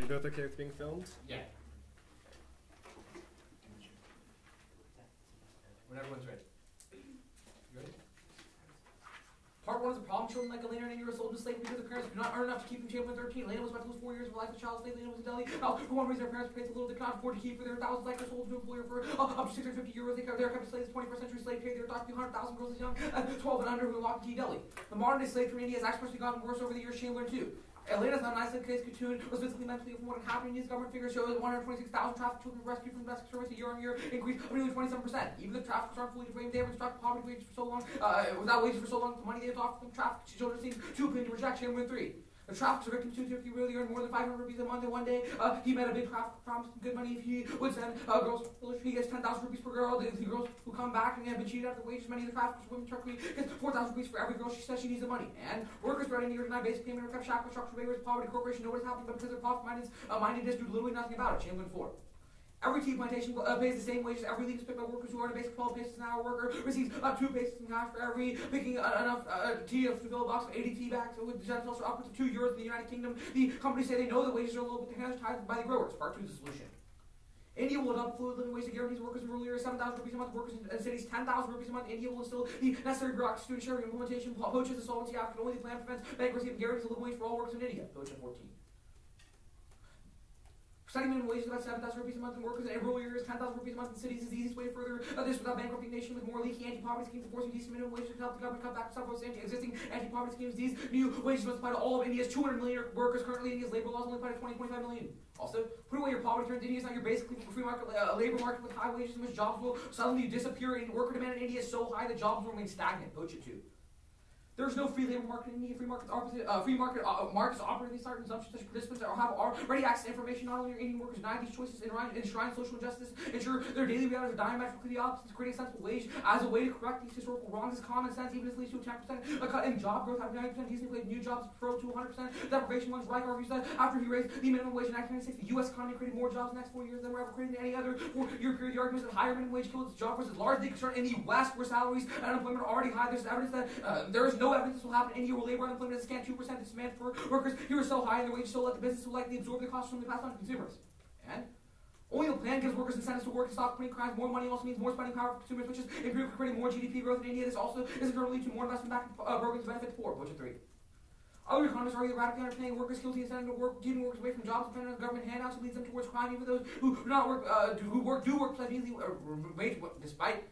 you both okay with being filmed? Yeah. When everyone's ready. You ready? Part 1 is a problem. Children like Elena and Andy were sold to slavery because their parents could not earn enough to keep them chained when 13. Elena was about to lose 4 years of life as a child slave. Elena was in Delhi. For one reason, their parents paid so little they could not afford to keep for their thousands like their sold to employer for up to 650 euros. They were kept slaves. 21st century slave trade. They were thought to be 100,000 girls as young as 12 and under who were locked in Delhi. The modern day slave trade in India has exponentially gotten worse over the years. Shame learned too. Elena's not an isolated case. Katoon was physically, mentally, from what happened. India's government figures show that 126,000 trafficked children were rescued from domestic service, a year-on-year increase of nearly 27%. Even the traffickers aren't fully depraved. They haven't struck poverty wages for so long. Without wages for so long, the money they've offered them trafficked children seems too clean to reject. Shame learned 3. The traffickers are victims too. If he really earned more than 500 rupees a month in one day, he met a big trafficker, promised him good money if he would send girls. He gets 10,000 rupees per girl. The girls who come back and have been cheated out of wages, many of the traffickers, women, Turkey gets 4,000 rupees for every girl she says she needs the money. And workers spread India deny basic payment or kept shackled, structured waivers, poverty, corporation, know what is happening, but because of profit-mindedness, do literally nothing about it. Chamberlain 4. Every tea plantation pays the same wages. Every leaf is picked by workers who earn a basic 12 pesos an hour. Worker receives 2 pesos in cash for every picking enough tea to fill a box of 80 tea bags. With the genitals are upwards of €2 in the United Kingdom. The companies say they know the wages are low, but their hands are tied by the growers. Part 2 is the solution. India will adopt fluid living wage that guarantees workers in rural areas 7,000 rupees a month, workers in cities 10,000 rupees a month. India will instill the necessary bureaucracy to ensure implementation. Poaches the Solvency Act, only the plan prevents bankruptcy and guarantees a living wage for all workers in India. Poach 14. Setting minimum wages about 7,000 rupees a month in workers in rural areas, 10,000 rupees a month in cities is the easiest way to further this without bankrupting the nation with more leaky anti-poverty schemes enforcing decent minimum wages to help the government cut back some of those existing anti-poverty schemes. These new wages must apply to all of India's 200 million workers. Currently, India's labor laws only apply to 20-25 million. Also, put away your poverty trends. India is not your basically free market labor market with high wages in which jobs will suddenly disappear. And worker demand in India is so high that jobs will remain stagnant. Poach it too. There's no free labor market in India. Free markets operate in these certain assumptions such participants that have already access to information. Not only are Indian workers denied these choices, enshrine social justice, ensure their daily realities are diametrically the opposite, creating a sensible wage as a way to correct these historical wrongs is common sense, even if it leads to a 10% cut in job growth, having 90% decently paid new jobs pro to 100% deprivation. Once Reich argues that after he raised the minimum wage in 1996, the U.S. economy created more jobs in the next 4 years than were ever created in any other 4-year period. The argument is that higher minimum wage killed its job force is largely concerned in the West, where salaries and unemployment are already high. There's evidence that there is no evidence this will happen in India, where labor unemployment is a scant 2%. Its demand for workers here is so high and their wages so low that the business will likely absorb the costs from the passed on to consumers. And only the plan gives workers incentives to work and stop committing crimes. More money also means more spending power for consumers, which is empirically creating more GDP growth in India. This also is going to lead to more investment back in programs to benefit the poor. Which 3. Other economists argue that radically underpaying workers kills the incentive to work, keeping workers away from jobs dependent on government handouts, and leads them towards crime. Even those who do not work, do work despite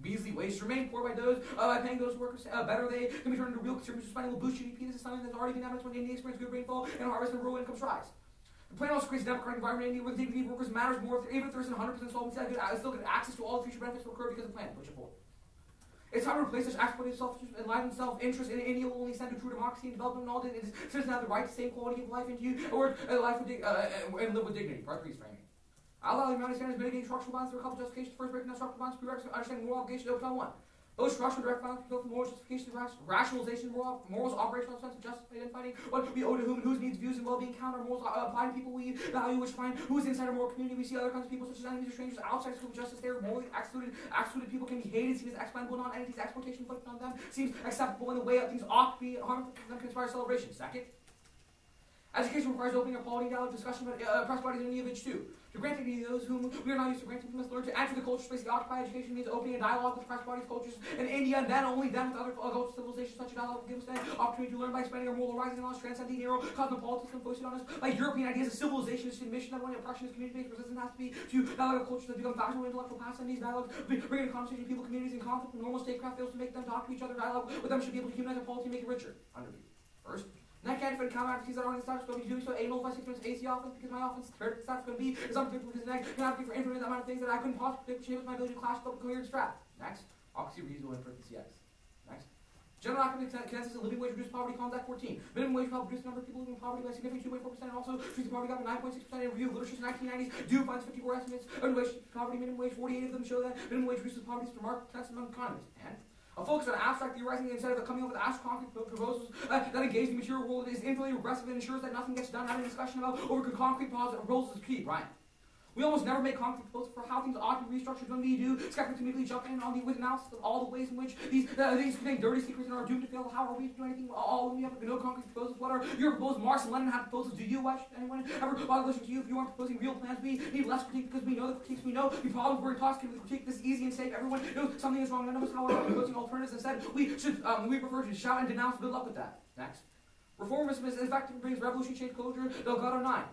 measly wages, remain poor by paying those workers better. They can be turned into real consumers whose spending will boost GDP. This is something that's already been evidenced when India experienced good rainfall and harvest and rural incomes rise. The plan also creates a democratic environment in India where the dignity of workers matters more. Even if there isn't 100% solvency, still get access to all the future benefits will occur because of the plan. Which 4. It's time to replace such exploitative selfishness and enlightened self-interest. In India will only send to true democracy and development and all that. Citizens have the right to same quality of life into you, or life with and live with dignity. Part 3 is framing. Allow the United States mitigating structural violence through a couple justifications. First, breaking down structural violence, prerequisite understanding moral obligation to open 1. Those structural direct violence go from moral justification to rationalization. Morals, operational sense of justice, identifying what we owe to whom and whose needs, views, and well-being count. Our morals apply to people we value, which find who is inside our moral community. We see other kinds of people, such as enemies or strangers, outside of justice. They are morally excluded. Excluded people can be hated, seen as expendable non-entities. Exploitation inflicted on them seems acceptable in the way that things ought to be harmful to them can inspire celebration. Second, education requires opening up quality dialogue discussion about press bodies and India of too. To grant dignity to those whom we are not used to granting, we must learn to enter the culture space. The occupied education means opening a dialogue with press bodies, cultures in India, and then only then with other cultural civilizations. Such a dialogue will give us an opportunity to learn by expanding our moral rising knowledge, transcend the narrow cosmopolitanism foisted on us by European ideas of civilization. Is admission that when oppression is community-based, resistance has to be to dialogue of cultures that become factional intellectual paths, and these dialogues bring into conversation people, communities in conflict. When normal statecraft fails to make them talk to each other, dialogue with them should be able to humanize our polity and make it richer. Underview. First, and I can't defend counter activities that aren't in stock, going to be doing so. Anal if I sequence AC offense because my offense third staff is going to be is unpredictable because I can advocate for infinite amount of things that I couldn't possibly predict, which enables my ability to clash up clear and strap. Next, occupancy reusable in CX. Next. General academic consensus of living wage reduced poverty contact 14. Minimum wage helped reduce the number of people living in poverty by significantly 2.4% and also reduced the poverty gap by 9.6% in review of literature in the 1990s. Due finds 54 estimates of wage poverty, minimum wage, 48 of them show that minimum wage reduces poverty to remarkable tests among economists. And a focus on abstract theorizing instead of coming up with abstract concrete proposals that engage the material world is infinitely regressive and ensures that nothing gets done. Having a discussion about over concrete proposals is key, Brian. We almost never make concrete proposals for how things ought to be restructured. When we do, skeptics immediately jump in on the with analysis of all the ways in which these contain dirty secrets and are doomed to fail. How are we to do anything? All we have no concrete proposals. What are your proposals? Marx and Lenin had proposals. Do you? Why should anyone ever bother listening to you if you aren't proposing real plans? We need less critique because we know the critiques we know. We probably were intoxicated with critique. This is easy and safe. Everyone knows something is wrong. None of us, however, are proposing alternatives. Instead, we prefer to shout and denounce. Good luck with that. Next. Reformism is effective brings revolution, change, culture. Delgado 9.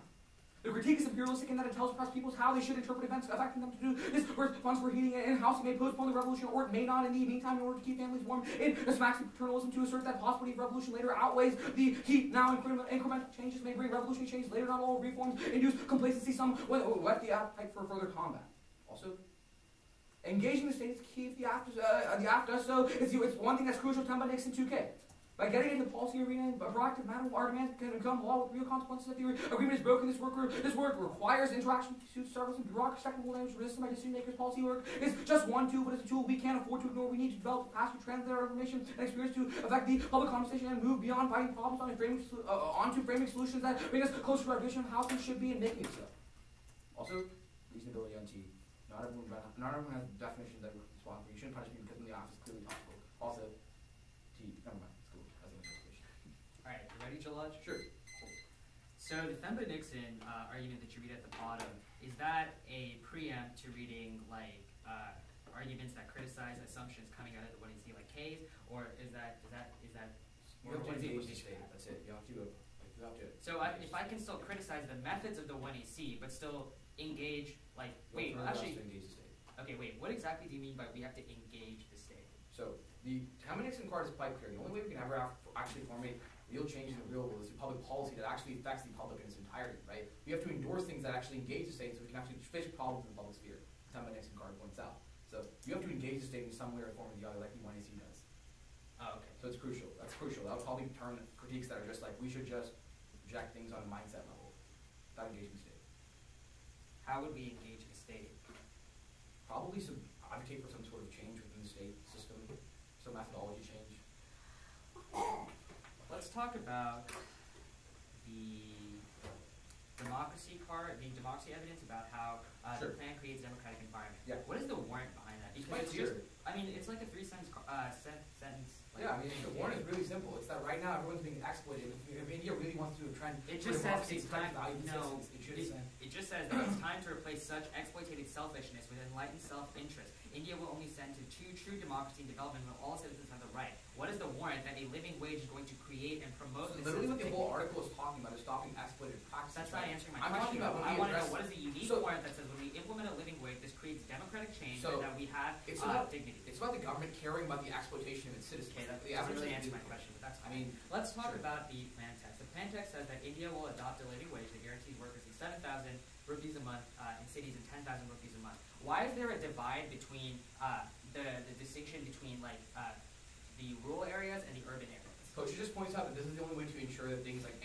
The critique is imperialistic in that it tells oppressed peoples how they should interpret events affecting them to do this. Whereas funds for heating and housing may postpone the revolution, or it may not in the meantime in order to keep families warm. It smacks of paternalism to assert that possibility of revolution later outweighs the heat. Now incremental changes may bring revolutionary change later. Not all reforms induce complacency. Some whet the appetite for further combat. Also, engaging the state is key. If the act does so, it's one thing that's crucial to by Nixon 2K. By getting into the policy arena, a proactive manner, our demands can become law with real consequences. If the agreement is broken, this work requires interaction with students, service, and bureaucracy, technical language, resistance by decision makers. Policy work is just one tool, but it's a tool we can't afford to ignore. We need to develop capacity to translate our information and experience to affect the public conversation and move beyond fighting problems onto framing solutions that bring us closer to our vision of how things should be and making it so. Also, reasonability on T. Not everyone has definitions that respond. You shouldn't punish me because in the office is clearly possible. Also, T. Never mind. Alright, you ready, Jalaj? Sure. So the Themba-Nixon argument that you read at the bottom, is that a preempt to reading like arguments that criticize assumptions coming out of the 1AC like K's, or is that you have to engage the state. That's it. You have to. So if I can still criticize the methods of the 1AC, but still engage like engage the state. Okay, wait. What exactly do you mean by we have to engage the state? So the Themba-Nixon card is quite clear. The only way we can ever actually formulate real changes in the real world is through public policy that actually affects the public in its entirety, right? We have to endorse things that actually engage the state so we can actually fix problems in the public sphere. The Themba-Nixon card points out. So you have to engage the state in some way or form or the other like the 1AC does. Oh, okay. So it's crucial. That's crucial. That would probably turn critiques that are just like we should just reject things on a mindset level without engaging the state. How would we engage the state? Probably advocate for some sort of change within the state system, some methodology change. Let's talk about the democracy evidence about how Sure. the plan creates a democratic environment. Yeah. What is the warrant behind that? Because it's like a three-sentence sentence. Yeah, I mean, the warrant is really simple. It's that right now everyone's being exploited. If India really wants to do a trend, it just says it's time. No, it just says that it's time to replace such exploitative selfishness with enlightened self-interest. India will only send to true democracy and development when all citizens have the right. What is the warrant that a living wage is going to create and promote? So literally, what the whole article is talking about is stopping exploitative practices. That's not answering my question. question. I want to know what is the unique So, warrant that says when we implement a living wage, this creates democratic change So, and that we have it's about dignity. It's about the government caring about the exploitation of its citizens. Okay, that the doesn't average really answer my question, but that's fine. I mean, let's talk sure. about the plan text. The plan text says that India will adopt a living wage that guarantees workers 7,000 rupees a month in cities and 10,000 rupees a month. Why is there a divide between the distinction between like the rural areas and the urban areas? Coach just points out that this is the only way to ensure that things like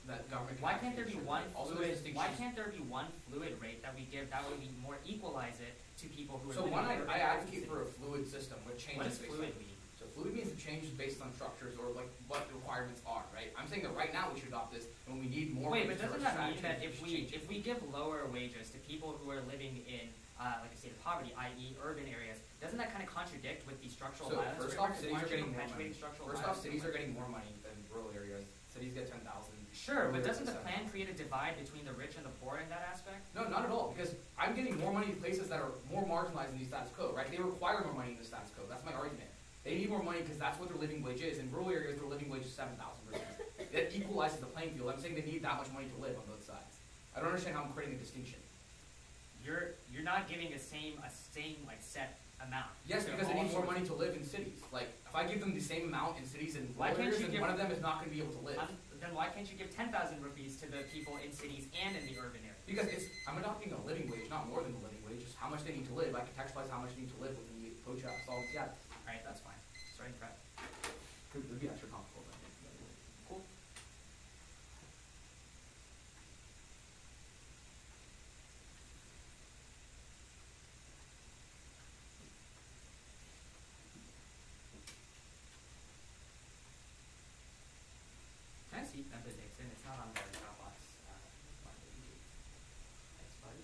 that government. Why can't there be one fluid? Why can't can't there be one fluid rate that we give? That way we more equalize it to people who are. So living one, in I advocate for a fluid system with changes. What does fluid mean? So fluid means it changes based on structures or like what the requirements are, right? I'm saying that right now we should adopt this, and we need more. Wait, but doesn't that mean that if we give lower wages to people who are living in like a state of poverty, i.e. urban areas, doesn't that kind of contradict with the structural violence? First off, cities are getting more money. Cities are getting more money than rural areas. Cities get 10,000. Sure, but doesn't the plan create a divide between the rich and the poor in that aspect? No, not at all, because I'm getting more money in places that are more marginalized in the status quo, right? They require more money in the status quo. That's my argument. They need more money because that's what their living wage is. In rural areas, their living wage is 7,000 rupees. That equalizes the playing field. I'm saying they need that much money to live on both sides. I don't understand how I'm creating a distinction. You're not giving a same like set amount. Yes, because they need more money to live in cities. Like if I give them the same amount in cities and rural areas, then one of them is not going to be able to live. Then why can't you give 10,000 rupees to the people in cities and in the urban areas? Because I'm adopting a living wage, not more than the living wage. Just how much they need to live. I contextualize how much they need to live within the POCHA solvency act. All right, that's fine. Starting correct. It would be extra complicated. Cool. Can I see Themba-Nixon? It's not on the Dropbox. That's fine.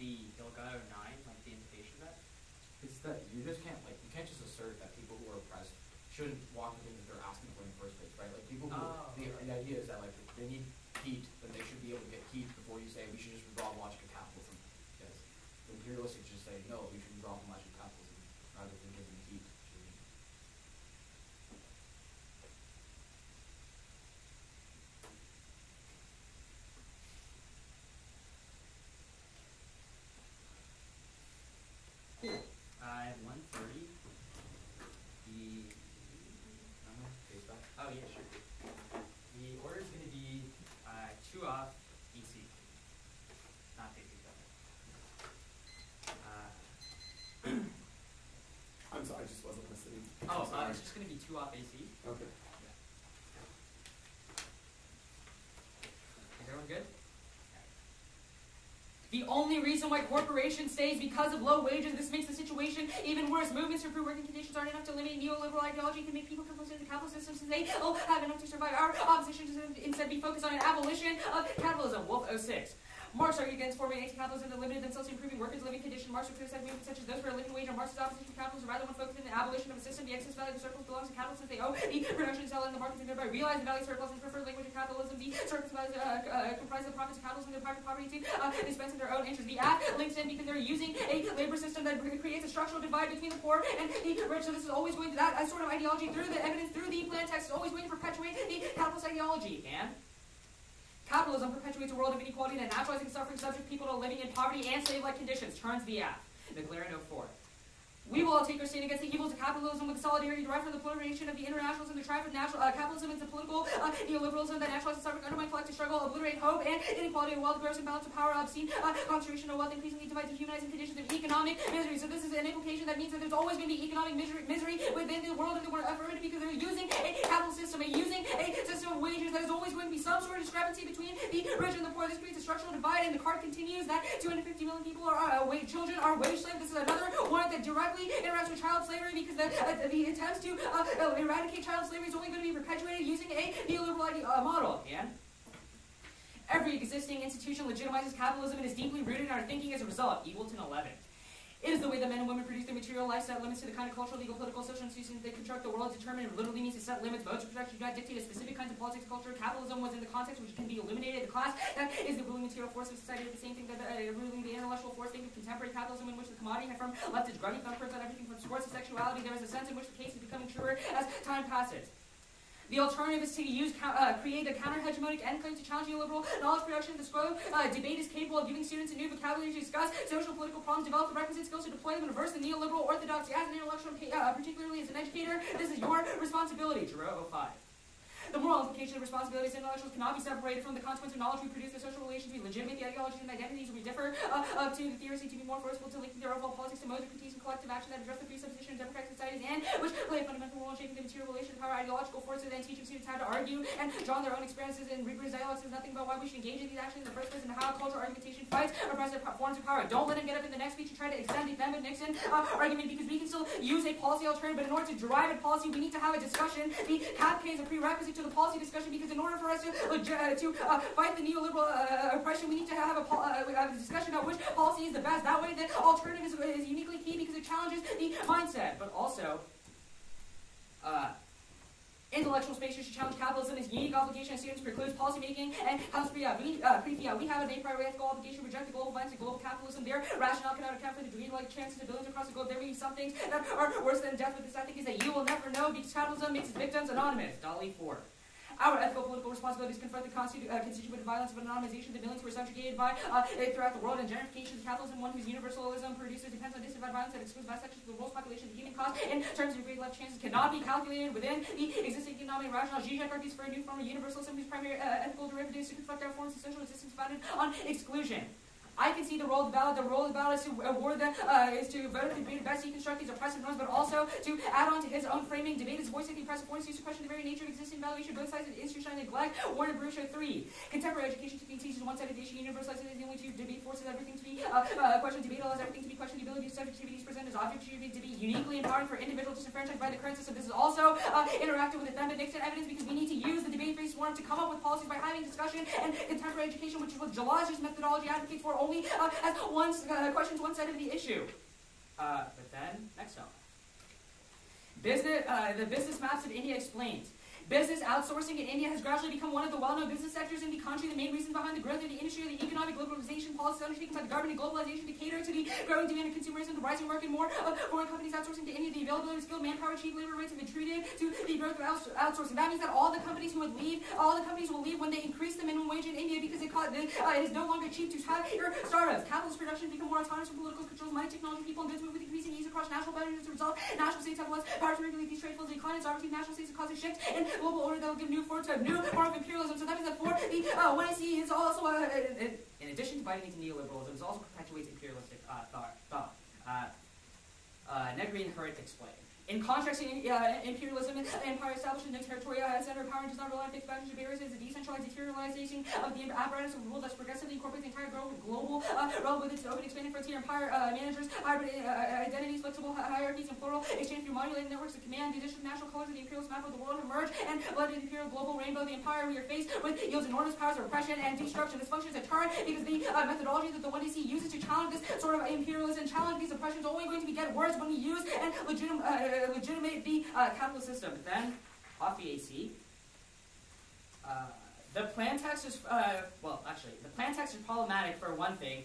the Delgado 9, like the implication of that? It's that you just can't you can't just assert that people who are oppressed shouldn't want the things that they're asking for in the first place, right? Like people who the idea is that like if they need heat, then they should be able to get heat before you say we should just withdraw from logic of capitalism. Yes. The imperialists just say no, we should withdraw from logic of capitalism rather than give them heat. Cool. At 1:30, oh yeah, sure. The order is going to be 2 off EC. Not big deal. I'm sorry, I just wasn't listening. Oh, it's just going to be 2 off AC. Okay. Is everyone good? The only reason why corporations stay is because of low wages. This makes the situation even worse. Movements to improve working conditions aren't enough to eliminate neoliberal ideology. Can make people complicit in the capitalist system since they have enough to survive. Our opposition should instead be focused on an abolition of capitalism. Wolf 06. Marx argued against forming anti-capitalism that limited themselves to improving workers' living conditions. Marx would criticize movements such as those for a living wage and Marx's opposition to capitalism rather than focusing on the abolition of a system. The excess value of the surplus belongs to capitalists since they owe the production and sell in the markets and thereby realize the value of surplus and preferred language of capitalism. The surplus values comprise the profits of capitalism and the private property to dispense in their own interest. The act links in because they're using a labor system that creates a structural divide between the poor and the rich. So this is always going to that sort of ideology through the evidence, through the plan text, is always going to perpetuate the capitalist ideology. And capitalism perpetuates a world of inequality that naturalizing suffering subject people to living in poverty and slave-like conditions. Turns the app. McLaren 04. We will all take our stand against the evils of capitalism with solidarity derived from the proliferation of the internationals and the triumph of capitalism into political neoliberalism that naturalizes suffering, undermine collective struggle, obliterate hope and inequality of wealth, gross imbalance of power, obscene concentration of wealth, increasingly divides dehumanizing conditions of economic misery. So this is an implication that means that there's always going to be economic misery within the world of the affirmative because they're using a capitalist system, using a system of wages. There's always going to be some sort of discrepancy between the rich and the poor. This creates a structural divide, and the card continues that 250 million people children are wage slaves. This is another one that directly interacts with child slavery because the attempts to eradicate child slavery is only going to be perpetuated using a neoliberal model. And every existing institution legitimizes capitalism and is deeply rooted in our thinking as a result. Eagleton 11. It is the way that men and women produce their material life, set limits to the kind of cultural, legal, political, social institutions they construct the world, determine and literally means to set limits. Modes of production do not dictate a specific kinds of politics, culture. Capitalism was in the context which can be eliminated. The class that is the ruling material force of society is the same thing that ruling the intellectual force. Think of contemporary capitalism in which the commodity firm left its grubby thumbprints on everything from sports to sexuality. There is a sense in which the case is becoming truer as time passes. The alternative is to create a counter-hegemonic end claim to challenge neoliberal knowledge production. The Zhou debate is capable of giving students a new vocabulary to discuss social political problems, develop the requisite skills to deploy them, and reverse the neoliberal orthodoxy. As an intellectual, particularly as an educator, this is your responsibility. Zhou 05. The moral implication of responsibilities of intellectuals cannot be separated from the consequence of knowledge we produce. The social relations we legitimate the ideologies and identities we differ to the theories to be more forceful to link their overall politics to modes of critiques and collective action that address the presupposition of democratic societies and which play a fundamental role in shaping the material relations of power ideological forces and teaching students how to argue and draw on their own experiences and rigorous dialogues is nothing about why we should engage in these actions in the first place and how cultural argumentation fights oppressive forms of power. Don't let him get up in the next speech and try to extend the Nixon argument because we can still use a policy alternative, but in order to derive a policy we need to have a discussion. The CAP is a prerequisite to the policy discussion because in order for us to fight the neoliberal oppression, we need to have a discussion about which policy is the best. That way, the alternative is uniquely key because it challenges the mindset. But also, intellectual space should challenge capitalism. Its unique obligation as students precludes policymaking and house we have a priori ethical obligation to reject the global violence and global capitalism. Their rationale cannot account for the dream-like chances of billions across the globe. There may be some things that are worse than death, but this I think is that you will never know because capitalism makes its victims anonymous. Dolly 4. Our ethical political responsibilities confront the constitutive violence of anonymization. The millions who are subjugated by throughout the world and gentrification of capitalism, one whose universalism produces depends on disadvantaged violence that excludes vast sections of the world's population. The human cost in terms of great life chances cannot be calculated within the existing economic rationale. Zizek argues for a new form of universalism whose primary ethical derivative is to confront our forms of social existence founded on exclusion. I can see the role of the ballot. The role of the ballot is to award is to vote the best he construct these oppressive norms, but also to add on to his own framing. Debate is voicing the oppressive forms used to question the very nature of existing valuation. Both sides of institutional neglect. Warren and Bruce 3. Contemporary education teaches one side of the issue. Universalizing is the only two. Debate forces everything to be questioned. Debate allows everything to be questioned. The ability of subjectivities presented as objects should be uniquely empowering for individuals disenfranchised by the current system. This is also interactive with the Nixon evidence because we need to use the debate-based form to come up with policies by having discussion and contemporary education, which is what Jalaj's methodology advocates for. only questions one side of the issue. But then, next one. The business maps of India explains. Business outsourcing in India has gradually become one of the well-known business sectors in the country. The main reason behind the growth of the industry are the economic liberalization policies undertaken by the government and globalization to cater to the growing demand of consumerism, the rising market, more foreign companies outsourcing to India, the availability of skilled manpower, cheap labor rates have contributed to the growth of outsourcing. That means that all the companies will leave when they increase the minimum wage in India because it is no longer cheap to have your startups. Capitalist production become more autonomous from political controls, money, technology, people, and goods move with increasing ease across national boundaries. As a result, national states have less power to regulate these trade flows. The economy is opportunity national states to cause a shift in global order that will give new form of imperialism. So that means that for the what I see is also in addition to biting into neoliberalism, it also perpetuates imperialistic thought. Negri and Hurt explain. In contrast to imperialism, empire established no territorial center of power and does not rely on fixed boundaries or barriers. It is a decentralized deteriorization of the apparatus of rule that progressively incorporates the entire global realm with its open, expanding frontier empire managers, hybrid identities, flexible hierarchies, and plural exchange through modulated networks of command. The addition of national colors of the imperialist map of the world have emerged and blended the imperial global rainbow. The empire we are faced with yields enormous powers of oppression and destruction. This function is a turn because the methodology that the 1DC uses to challenge this sort of imperialism, challenge these oppressions, are only going to get worse when we use and legitimate the capitalist system. But then, off the AC, the plan text is, the plan text is problematic for one thing.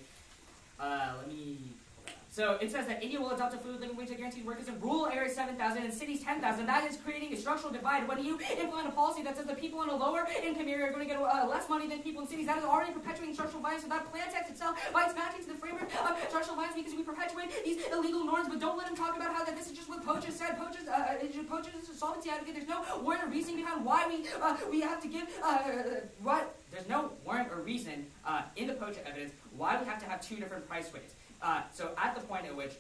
So it says that India will adopt a food living wage that guarantees workers in rural areas 7,000 and cities 10,000. That is creating a structural divide. When you implement a policy that says that people in a lower income area are going to get less money than people in cities, that is already perpetuating structural violence. So that plan text itself bites back into the framework of structural violence because we perpetuate these illegal norms, but don't let them talk about how that this is just what Poach has said. Poach is a solvency advocate. There's no warrant or reason behind why we have to give there's no warrant or reason in the Poach evidence why we have to have two different price rates. So at the point at which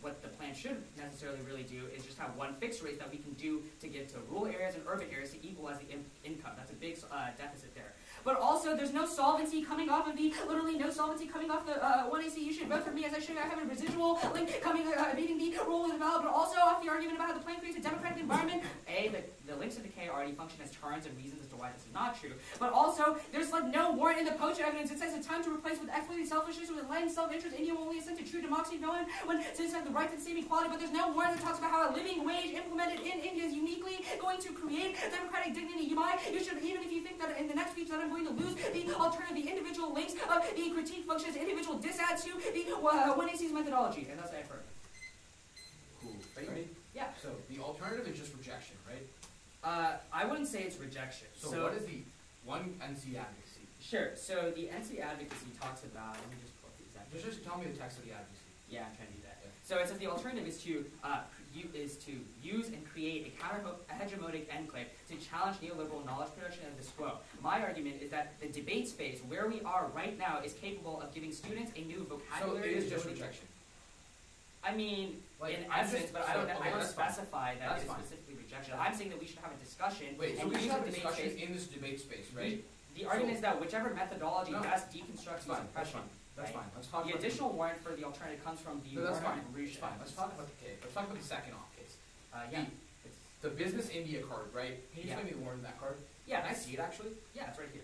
what the plan should necessarily really do is just have one fixed rate that we can do to give to rural areas and urban areas to equalize the income. That's a big deficit there. But also, there's no solvency coming off of literally no solvency coming off the 1AC. You should vote for me as I should. I have a residual link coming, meeting the role of the valid, but also off the argument about how the plan creates a democratic environment. The links to decay already function as terms and reasons as to why this is not true. But also, there's no warrant in the Poach evidence. It says it's time to replace with exploiting selfishness with enlightened self-interest. India will only assent to true democracy knowing when citizens have the right to the same equality, but there's no warrant that talks about how a living wage implemented in India is uniquely going to create democratic dignity. You should, even if you think that in the next speech that I'm going to lose the alternative, the individual links of the critique functions, individual disadds to the 1AC's methodology. And that's what I've heard. Cool. Ready? Yeah. So the alternative is just rejection, right? I wouldn't say it's rejection. So what is the one NC advocacy? Sure. So the NC advocacy talks about, let me just pull up the exact. Just tell me the text of the advocacy. Yeah, I'm trying to do that. Yeah. So it says the alternative is to use and create a counter-hegemonic enclave to challenge neoliberal knowledge production and the quo. My argument is that the debate space where we are right now is capable of giving students a new vocabulary. So it is just rejection. I mean, in essence, but I don't specify that it's specifically rejection. I'm saying that we should have a discussion. Wait, so we should have a discussion in this debate space, right? The argument is that whichever methodology best deconstructs the suppression. That's fine. Let's talk the about additional warrant for the alternative comes from the that's warrant fine. of Russia. It's fine. Let's talk about the case. Let's talk about the second off case. Yeah. The Business India card, right? Can you explain me the warrant in that card? Yeah. Can I see it actually? Yeah, it's right here.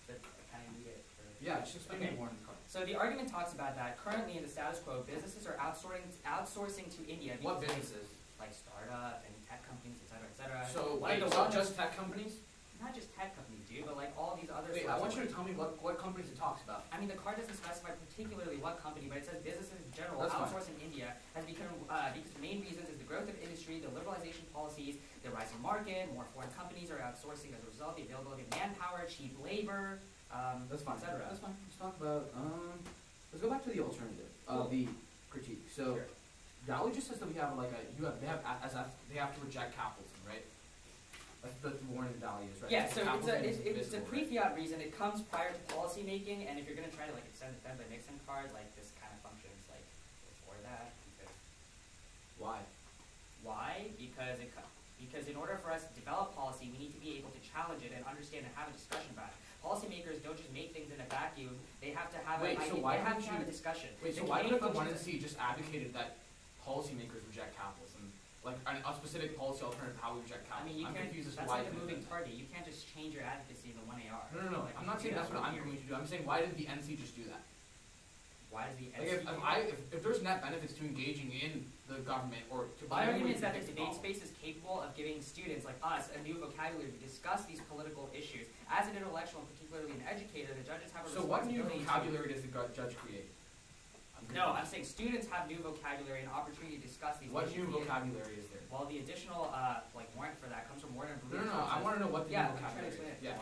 But can I read it? Yeah, just explain me the warrant in the card. So the argument talks about that currently in the status quo, businesses are outsourcing to India. What businesses? Like startup and tech companies, et cetera, et cetera. So wait, it's not just tech companies? Not just tech companies, dude, but like all these other. Wait, I want you to tell me what companies it talks about. I mean, the card doesn't specify particularly what company, but it says businesses in general outsource in India has become because the main reasons is the growth of industry, the liberalization policies, the rising market, more foreign companies are outsourcing as a result, the availability of manpower, cheap labor, that's fine. etc. That's fine. Let's talk about. Let's go back to the alternative of the critique. So, Zhou just says that we have they have to reject capitalism, right? That's the warning value is, right? Yeah, so it's a pre-fiat reason. It comes prior to policy making, and if you're going to try to extend the Fed-by-Nixon card, this kind of functions before that. Why? Why? Because in order for us to develop policy, we need to be able to challenge it and understand and have a discussion about it. Policymakers don't just make things in a vacuum. They have to have have a discussion. Wait, so why couldn't the 1NC just advocated that policymakers reject capitalism? Like a specific policy alternative how we reject capitalism. I mean, that's like a moving target. You can't just change your advocacy in the 1AR. No. I'm not saying that's what I'm going to do. I'm saying why did the NC just do that? Why does the if there's net benefits to engaging in the government or to my argument is that the debate space is capable of giving students like us a new vocabulary to discuss these political issues. As an intellectual, and particularly an educator, the judges have a So what new responsibility. vocabulary does the judge create? No, I'm saying students have new vocabulary and opportunity to discuss these What issues. new vocabulary is there? Well, the additional warrant for that comes from Warren and No, I want to know what the new vocabulary is. Yeah.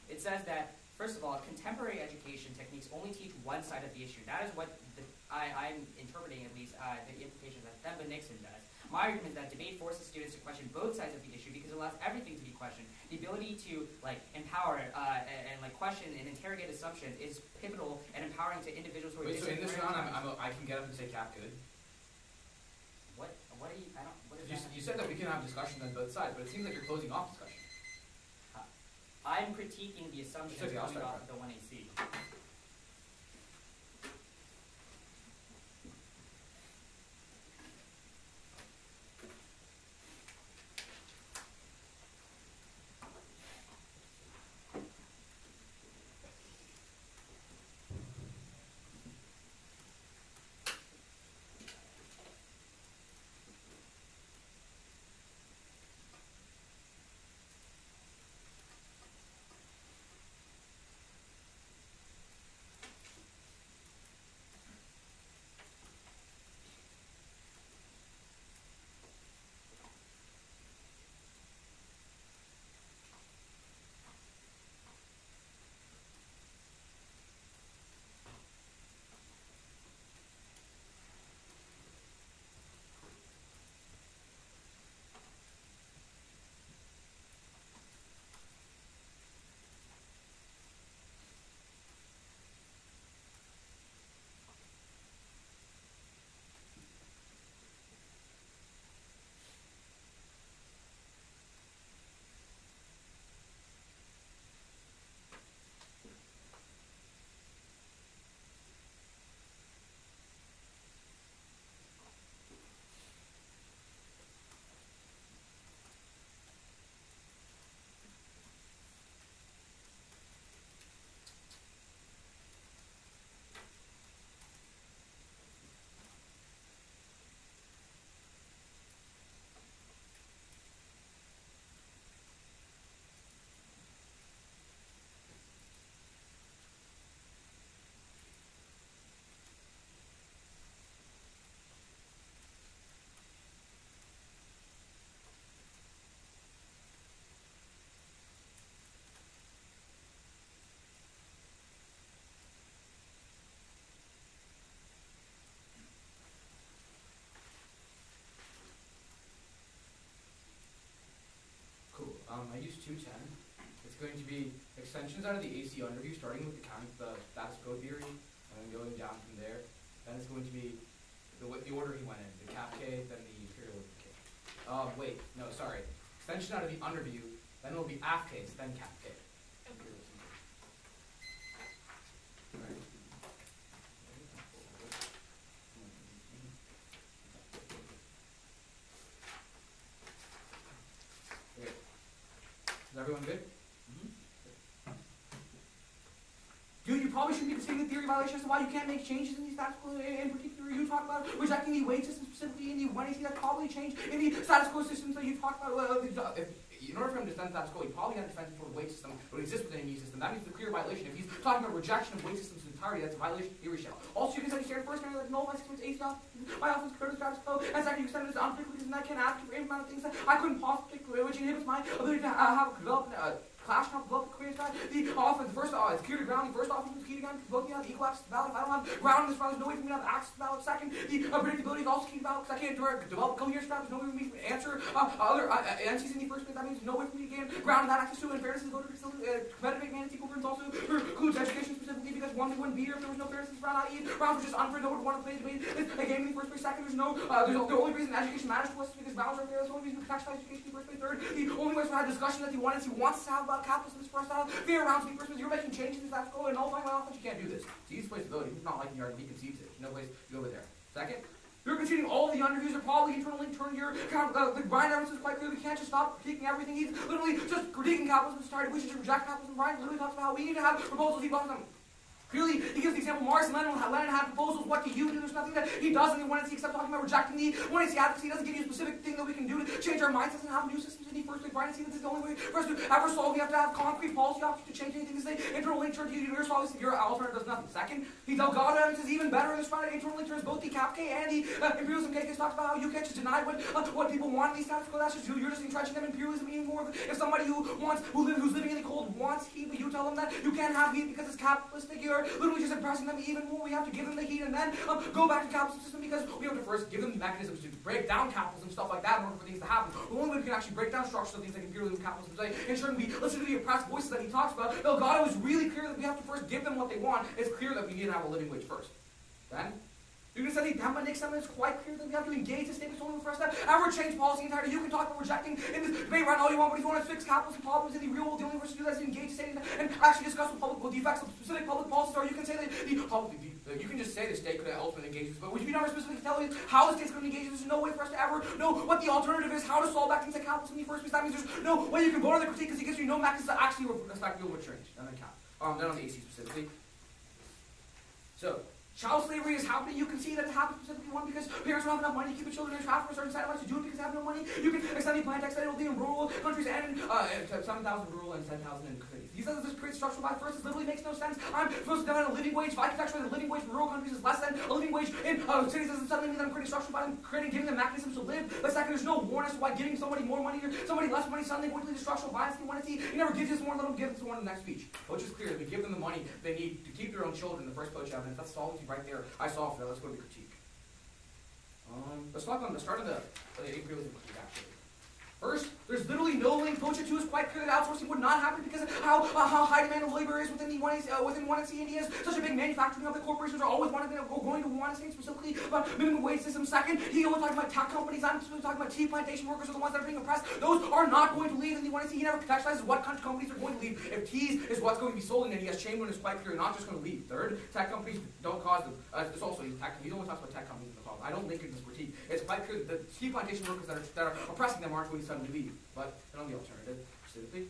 It says that, first of all, contemporary education techniques only teach one side of the issue. That is what I'm interpreting, at least, the implications that Themba Nixon does. My argument is that debate forces students to question both sides of the issue because it allows everything to be questioned. The ability to empower and question and interrogate assumptions is pivotal and empowering to individuals who are. Wait, so in this round, I can get up and say cap good. What are you? I don't. What is that? You said that we can have discussion on both sides, but it seems like you're closing off discussion. I'm critiquing the assumptions Okay, coming off of the 1AC. I use 210. It's going to be extensions out of the AC underview, starting with the status code theory, and then going down from there. Then it's going to be the order he went in, the cap K, then the imperial K. Wait, no, sorry. Extension out of the underview, then it'll be af case, then cap K. Right. Okay. Is everyone good? Dude, you probably shouldn't be considering the theory violation as to why you can't make changes in these status quo. In particular, you talk about rejecting the weight system specifically in the 1AC that probably changed in the status quo systems that you talk about. In order for him to defend status quo, he probably had to defend some sort of weight system that would exist within any system. That means the clear violation. If he's talking about rejection of weight systems in entirety, that's a violation of theory shell. Also, you can say first that null by 6 minutes AC by office compared to status quo, and second, you extend it to unpredictable reasons, and I can't ask you for any amount of things that I couldn't possibly, which inhibits my ability to have developed clash not develop the career side. The offense, first it's key to ground. The first offense is key to ground. Both you have equal access to ballot. If I don't have ground in this round, there's no way for me to have access to ballot. Second, the predictability is also key to ballot because I can't develop coherence ground. There's no way for me to answer other entities in the first place. That means there's no way for me to gain ground without access to it. And fairness is voter competitive advantage equal terms also includes education specifically because one wouldn't be here if there was no fairness in this round. I.e., rounds are just unfair. No one would want to play debate. It's a game in the first place. Second, there's no the only reason education matters to us is because rounds are fair. That's the only reason we contextualize education in the first place. Third, the only way for a discussion that the 1NC wants to have about capitalism is first fair rounds to be first. You're making changes in status quo and nullifying my offense. You can't do this. It's the easiest place to vote. If it's not liking your argument, he concedes it. There's no place to go over there. Second, you're conceding all the underviews are probably internally turned here. The Brian Evans is quite clear. We can't just stop critiquing everything. He's literally just critiquing capitalism society. We should just reject capitalism. Brian literally talks about how we need to have proposals. He wants them. Clearly, he gives the example, Marx and Lenin had proposals, what do you do? There's nothing that he does in the 1AC except talking about rejecting the 1AC advocacy. He doesn't give you a specific thing that we can do to change our mindsets and have new systems in the first place. Brian, see, this is the only way for us to ever solve. We have to have concrete policy options to change anything to say internal link turn to your solve. Your alternative does nothing. Second, he Delgado evidence is even better in this front. Internal link turns both the cap K and the imperialism case talks about how you can't just deny what people want in these status quo. That's just you. You're just entrenching them in imperialism even more. If somebody who's living in the cold wants heat, but you tell them that you can't have heat because it's capitalistic, you're literally just impressing them even more. We have to give them the heat and then go back to capitalist system because we have to first give them the mechanisms to break down capitalism, stuff like that, in order for things to happen. The only way we can actually break down structures of things like imperialism, capitalism, like ensuring we listen to the oppressed voices that he talks about. Delgado is really clear that we have to first give them what they want. It's clear that we need to have a living wage first. Then, you're going to say the Tempa Nick Summit is quite clear that we have to engage the statements only for us to ever change policy entirely. You can talk about rejecting in this debate right now all you want, but if you want to fix capitalism problems in the real world, the only way to do that is to engage the statement and actually discuss what the effects of specific public policies are. You can say that you can just say the state could ultimately engage this, but would you never specifically tell you how the state's going to engage this? There's no way for us to ever know what the alternative is, how to solve back things like capitalism in the first place. That means there's no way you can vote on the critique because he gives you no mechanisms that actually affect real world change. And then then on the AC specifically. So, child slavery is happening. You can see that it happens specifically, one, because parents don't have enough money to keep the children in traffic for certain incentivized to do it because they have no money. You can extend the plan text that it will be in rural countries and 7,000 rural and 10,000 in cities. He says that this creates structural bias. First, this literally makes no sense. I'm supposed to demand a living wage. If I contextualize the living wage for rural countries is less than a living wage in cities, doesn't suddenly mean that I'm creating structural bias. I'm giving them mechanisms to live. But second, there's no warning as to why giving somebody more money or somebody less money suddenly going to lead to structural bias. He never gives us more, let them give us more in the next speech. Which is clear. If we give them the money they need to keep their own children in the first poach evidence, that's solvency right there. I saw for that. Let's go to the critique. Let's talk on the start of the imperialism critique, actually. First, there's literally no link. Poacher 2 is quite clear that outsourcing would not happen because of how high demand of labor is within the 1NC, and he has such a big manufacturing hub that corporations are always going to want to think specifically about minimum wage system. Second, he only talking about tech companies. I'm specifically talking about tea plantation workers are the ones that are being oppressed. Those are not going to leave in the 1NC. He never contextualizes what companies are going to leave. If teas is what's going to be sold in India, Chamberlain is quite clear, not just going to leave. Third, tech companies don't cause them. It's also he only talks about tech companies in the problem. I don't link it in this critique. It's quite clear that the tea plantation workers that are oppressing them aren't going to suddenly leave. But on the alternative, specifically.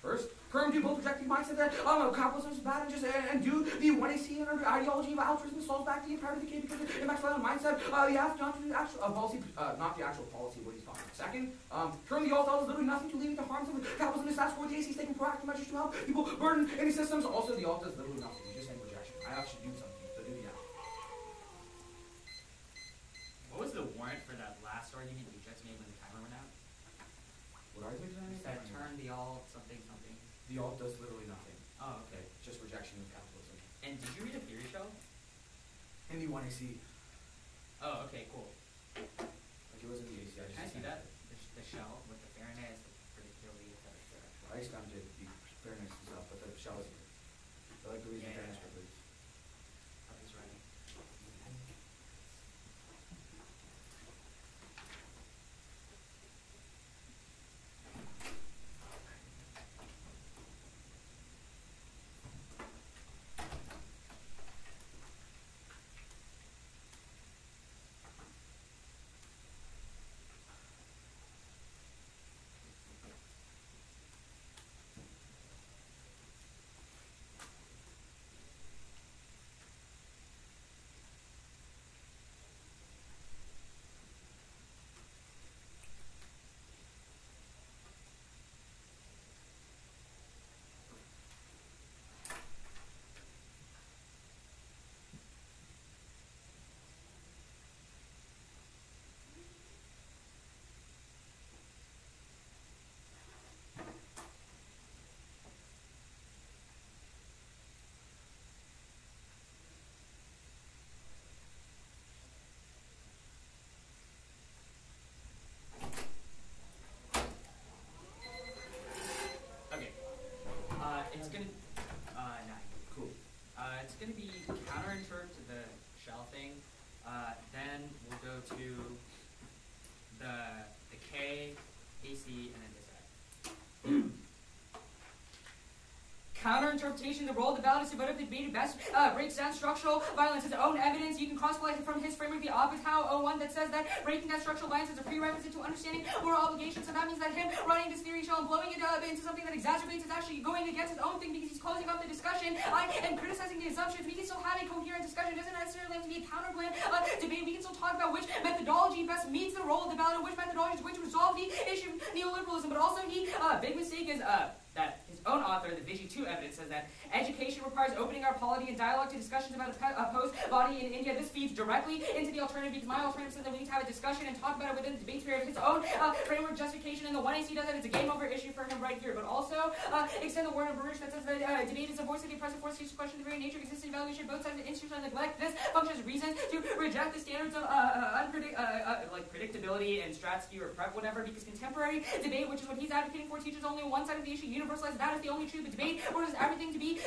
First, Perm do both reject the mindset that capitalism is bad and do the 1AC and ideology of altruism solves back the imperative decay because it impacts the mindset. You have not to do the actual policy, not the actual policy of what he's talking about. Second, Turn the alt does literally nothing to lead to harms of capitalism. This task force, the AC is taking proactive measures to help people burden any systems. Also, the alt does literally nothing. He's just saying rejection. I actually do something, so do the act. What was the warrant for that last argument you just made when the timer went out? What argument did I You make? said turn the alt something something. The alt does literally nothing. Oh, okay. Just rejection of capitalism. And did you read a theory show? In the 1AC. Oh, okay, cool. Like it was in the AC. Can I see that? The shell with the Fahrenheit, particularly I used to have to be fairness and stuff, but the shell is here. I like the reason fairness for this. I was writing. It's gonna nine. Cool. It's gonna be counterintuitive to the shell thing. Then we'll go to the K, AC, and then this side. Counter interpretation, the role of the ballot is to vote if the debate best breaks down structural violence. His own evidence, you can cross-apply from his framework, the Obitow 01, that says that breaking down structural violence is a prerequisite to understanding moral obligations. So that means that him running this theory shell and blowing it into something that exacerbates is actually going against his own thing, because he's closing off the discussion and criticizing the assumptions. We can still have a coherent discussion. It doesn't necessarily have to be a counterplan debate. We can still talk about which methodology best meets the role of the ballot and which methodology is going to resolve the issue of neoliberalism. But also, big mistake is that his own author, the Vijay 2 evidence, says that education requires opening our polity and dialogue to discussions about a post-body in India. This feeds directly into the alternative, because my alternative says that we need to have a discussion and talk about it within the debate sphere of his own framework justification, and the 1AC does that. It's a game over issue for him right here. But also, extend the word of Baruch that says that debate is a voice of the oppressive force, seeks to question the very nature of existence, evaluation, both sides of the institution, and neglect this function as reasons to reject the standards of like predictability and Stratsky or prep, whatever, because contemporary debate, which is what he's advocating for, teaches only one side of the issue, universalized that is the only truth. But debate orders everything to be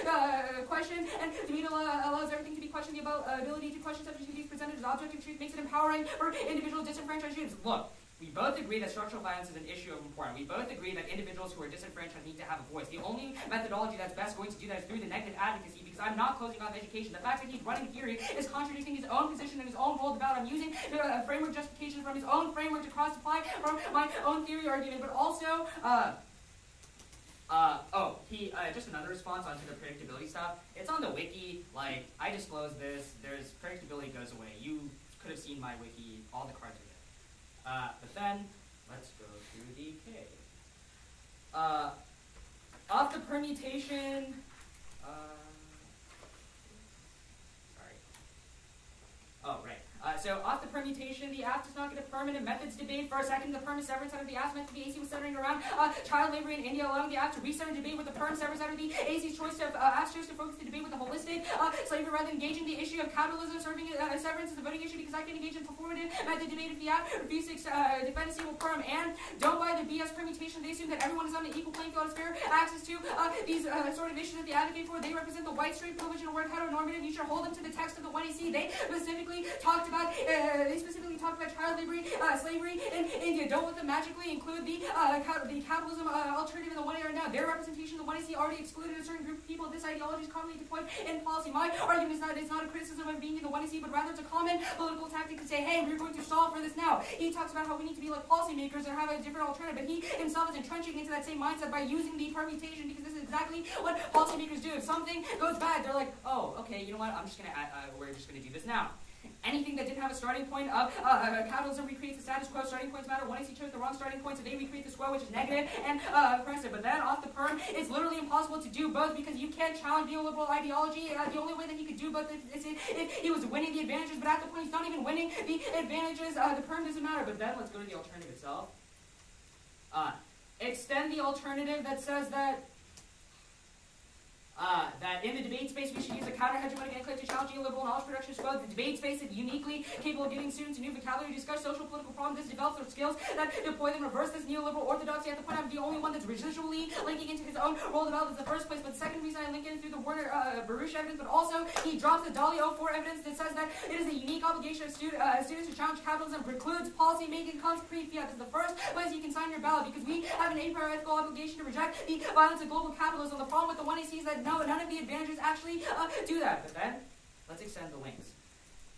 questioned, and debate allows everything to be questioned. The ability to question subjectivity is presented as objective truth, makes it empowering for individual disenfranchised students. Look, we both agree that structural violence is an issue of importance. We both agree that individuals who are disenfranchised need to have a voice. The only methodology that's best going to do that is through the negative advocacy, because I'm not closing off education. The fact that he's running theory is contradicting his own position and his own role about. I'm using the framework justification from his own framework to cross-apply from my own theory argument. But also, just another response onto the predictability stuff. It's on the wiki. Like, I disclosed this. There's predictability goes away. You could have seen my wiki. All the cards are there. But then, let's go through the K. Off the permutation. Sorry. Oh, right. So off the permutation, the aft does not get a permanent methods debate. For a second, the perm is severance out of the aft method. The AC was centering around child labor in India, allowing the aft to recenter debate with the perm severance out of the AC's choice to aft chose to focus the debate with the holistic slavery rather than engaging the issue of capitalism, serving severance as a voting issue, because I can engage in performative method debate if the aft refuses to defend a single perm. And don't buy the BS permutation. They assume that everyone is on an equal playing field, has fair access to these sort of issues that they advocate for. They represent the white straight privilege and word heteronormative. You should hold them to the text of the 1AC. They specifically talked about child labor, slavery in India. Don't let them magically include the capitalism alternative in the 1A right now. Their representation of the 1AC already excluded a certain group of people. This ideology is commonly deployed in policy. My argument is that it's not a criticism of being in the 1AC, but rather it's a common political tactic to say, hey, we're going to solve for this now. He talks about how we need to be like policymakers and have a different alternative, but he himself is entrenching into that same mindset by using the permutation, because this is exactly what policymakers do. If something goes bad, they're like, oh, okay, you know what, we're just going to do this now. Anything that didn't have a starting point of capitalism recreates the status quo. Starting points matter. 1AC chose the wrong starting point, so they recreate the square, which is negative and oppressive. But then off the perm, it's literally impossible to do both, because you can't challenge neoliberal ideology. The only way that he could do both is if he was winning the advantages, but at the point he's not even winning the advantages, the perm doesn't matter. But then let's go to the alternative itself. Extend the alternative that says that in the debate space we should use a counter-hegemonic enclave to challenge neoliberal knowledge production squad. The debate space is uniquely capable of giving students a new vocabulary to discuss social political problems. This develops their skills that deploy them, reverse this neoliberal orthodoxy. At the point I'm the only one that's residually linking into his own role development in the first place. But the second reason I link in through the Werner Baruch evidence, but also he drops the Dali 04 evidence that says that it is a unique obligation of students to challenge capitalism, precludes policy making, comes pre-fiat. This is the first place you can sign your ballot, because we have an a priori ethical obligation to reject the violence of global capitalism. The problem with the 1AC is that none of the advantages actually do that. But then, let's extend the wings.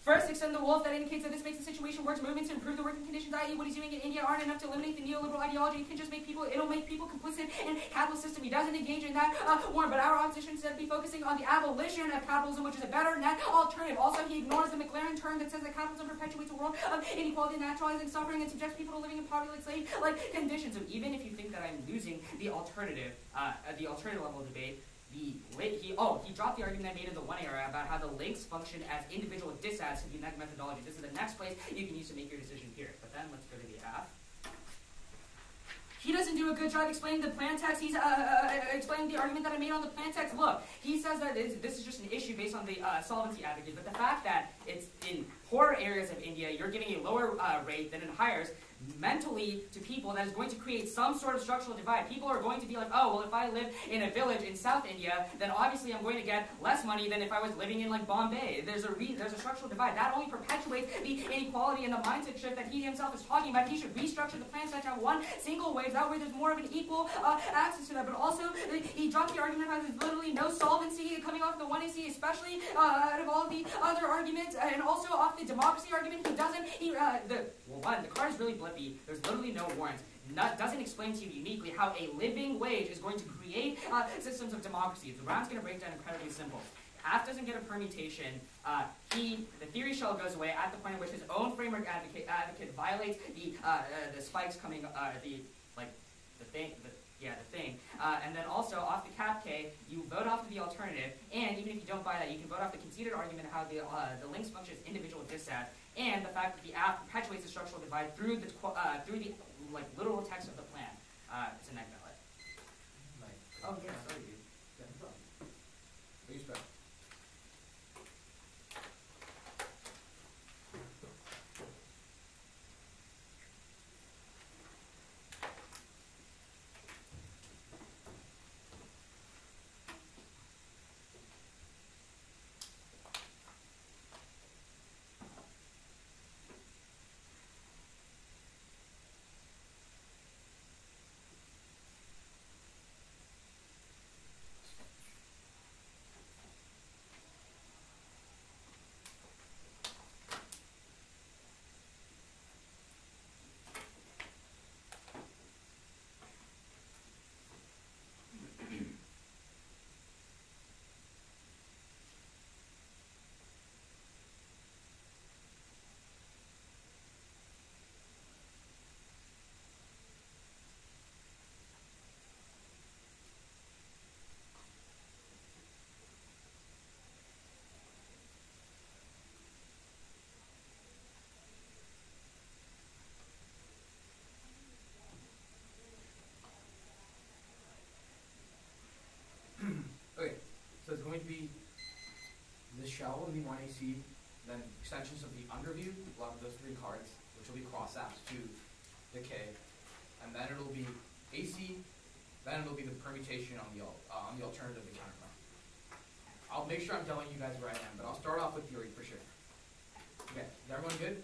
First, extend the wolf that indicates that this makes the situation worse. Movements to improve the working conditions, i.e. what he's doing in India, aren't enough to eliminate the neoliberal ideology. It can just make people, it'll make people complicit in capitalist system. He doesn't engage in that war, but our opposition instead of be focusing on the abolition of capitalism, which is a better net alternative. Also, he ignores the McLaren term that says that capitalism perpetuates a world of inequality, naturalizing suffering, and subjects people to living in poverty like slave-like conditions. So even if you think that I'm losing the alternative level of debate, he dropped the argument I made in the 1 area about how the links function as individual disads to the next methodology. This is the next place you can use to make your decision here. But then let's go to the app. He doesn't do a good job explaining the plan text. He's explaining the argument that I made on the plan text. Look, he says that this is just an issue based on the solvency advocate, but the fact that it's in poorer areas of India, you're getting a lower rate than in hires, mentally to people that is going to create some sort of structural divide. People are going to be like, oh, well, if I live in a village in South India, then obviously I'm going to get less money than if I was living in like Bombay. There's a structural divide. That only perpetuates the inequality and the mindset shift that he himself is talking about. He should restructure the plan so that you have one single wage. That way there's more of an equal access to that. But also, he dropped the argument about there's literally no solvency coming off the 1AC, especially out of all the other arguments, and also off the democracy argument. He doesn't, the card is really blippy. There's literally no warrant. Doesn't explain to you uniquely how a living wage is going to create systems of democracy. The round's going to break down incredibly simple. Half doesn't get a permutation. The theory shell goes away at the point at which his own framework advocate violates the spikes coming, the thing. And then also, off the cap K, you vote off the alternative, and even if you don't buy that, you can vote off the conceded argument of how the links function as individual dissat, and the fact that the app perpetuates the structural divide through the literal text of the plan. It's a neg ballot. Oh, yeah, sorry, dude. Yeah, no problem. What do you expect? So it's going to be the shell and the 1AC, then extensions of the underview, we'll have those three cards, which will be cross-apps to the K, and then it'll be AC, then it'll be the permutation on the alternative, the counterpart. I'll make sure I'm telling you guys where I am, but I'll start off with theory for sure. Okay, is everyone good?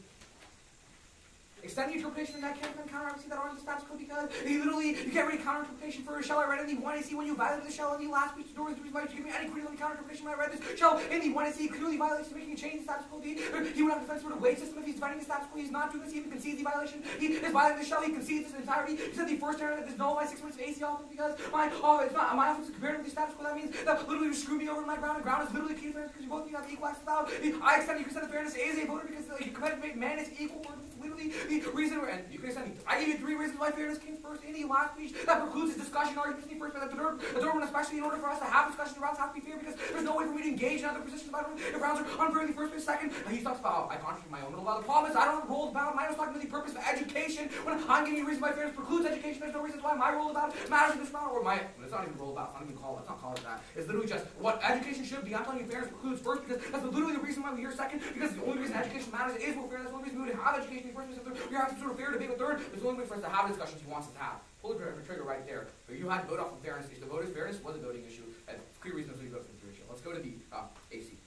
Extend the interpretation of that can't counter obviously that argument status code because you can't read counter interpretation for a shell I read in the 1AC when you violated the shell in the last speech door. The reason why you give me any credit on the counter interpretation when I read this shell in the 1AC clearly violates making a change in status code. He would have a defense sort of weight system if he's defining the status code. He's not doing this. He even concedes the violation. He is violating the shell. He concedes this in entirety. He said the first error that this nullifies 6 minutes of AC offense because my offense is compared with the status code. That means that literally you screw me over in my ground. And ground is literally key to fairness because you both have equal access to the you can set the fairness as a voter because you commit to make man is equal. Literally the reason and you can extend me. I gave you 3 reasons why fairness came first in the last speech. That precludes his discussion arguments in the first, but the third one, especially in order for us to have discussion, the rounds have to be fair because there's no way for me to engage in other positions about if rounds are unfair in the first place. Second, he talks about I contradict my own middle ballot. The problem is I don't roll the ballot. Mine was talking about the purpose of education. When I'm giving you reasons why fairness precludes education, there's no reasons why my roll the ballot matters in this round or it's not even roll the ballot. It's not even called. Let's not call it that. It's literally just what education should be. I'm telling you fairness precludes first because that's literally the reason why we're here. Second, because the only reason education matters is we're fair. That's the only reason we would have education in the first place. We're having some sort of fair debate with third. It's the only way for us to have discussions he wants us to have. Pull the trigger right there. But you had to vote off of fairness. The voter's fairness was a voting issue, and clear reasons we vote for the issue. Let's go to the AC.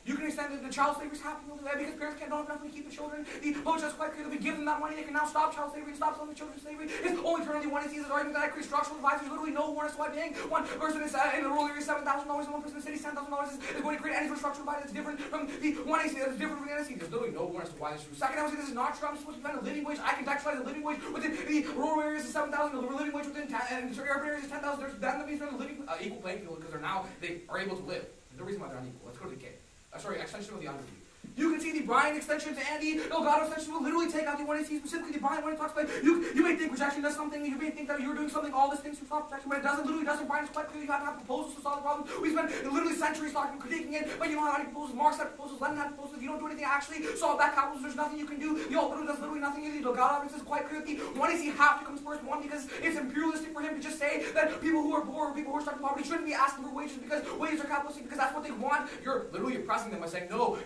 You can extend the child slavery is happening over there because parents can't don't have enough money to keep the children. The vote is quite clear that we give them that money. They can now stop child slavery and stop selling the children to slavery. It's only turning the 1AC is an argument that I create structural divides. There's literally no warrant. Why paying one person is in the rural area $7,000 and one person in the city $10,000 is going to create any sort of structural divide that's different from the 1AC. That's different from the NSC. There's literally no warrants to why this is true. Second, I would say this is not true. I'm supposed to defend a living wage. I contextualize a living wage within the rural areas is 7,000. The living wage within and urban areas is 10,000. That means they're living equal playing field because they are able to live. There's no reason why they're unequal. Let's go to the K. Extension of the underview. You can see the Brian extension to Andy Delgado extension will literally take out the 1AC, specifically the Brian when he talks about you may think rejection does something, you may think that you're doing something, all this things to stop rejection, but it doesn't, literally doesn't. Brian is quite clear, you have to have proposals to solve the problem. We spent literally centuries talking, critiquing it, but you don't have any proposals. Marx had proposals, Lenin had proposals. If you don't do anything to actually solve that capitalism, there's nothing you can do. The alternative does literally nothing. The Delgado evidence is quite clear that the 1AC have to come first. One, because it's imperialistic for him to just say that people who are poor or people who are stuck in poverty shouldn't be asking for wages because wages are capitalistic because that's what they want. You're literally oppressing them by saying, no,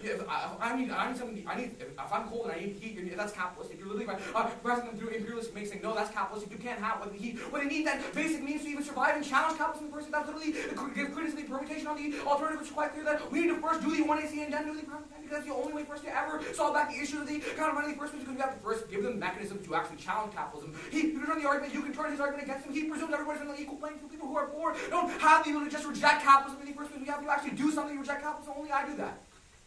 I need something. If I'm cold and I need heat, that's capitalistic. You're literally pressing them through imperialistic means saying, no, that's capitalistic. You can't have what the heat. When they need that basic means to even survive and challenge capitalism in the first place, that's literally critically permutation on the alternative. It's quite clear that we need to first do the 1AC and then do the private because that's the only way for us to ever solve back the issue of the countermoney in the first place, because we have to first give them mechanisms to actually challenge capitalism. You can turn the argument, you can turn his argument against him. He presumes everybody's on the equal playing field. People who are poor don't have the ability to just reject capitalism in the first place. We have to actually do something to reject capitalism. Only I do that.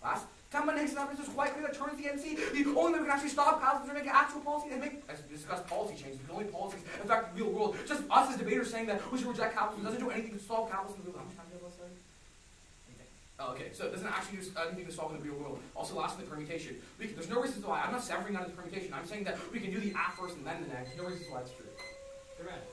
Last combination of evidence is quite clear that turns the NC. The only way we can actually stop capitalism is to make actual policy and make, as we discussed, policy changes, because only policies affect the real world. Just us as debaters saying that we should reject capitalism doesn't do anything to solve capitalism in the real world. How much time do you have left, sorry? Oh, okay, so it doesn't actually do anything to solve in the real world. Also, last in the permutation. There's no reason why. I'm not severing out of the permutation. I'm saying that we can do the at first and then the next. There's no reason why it's true. Correct.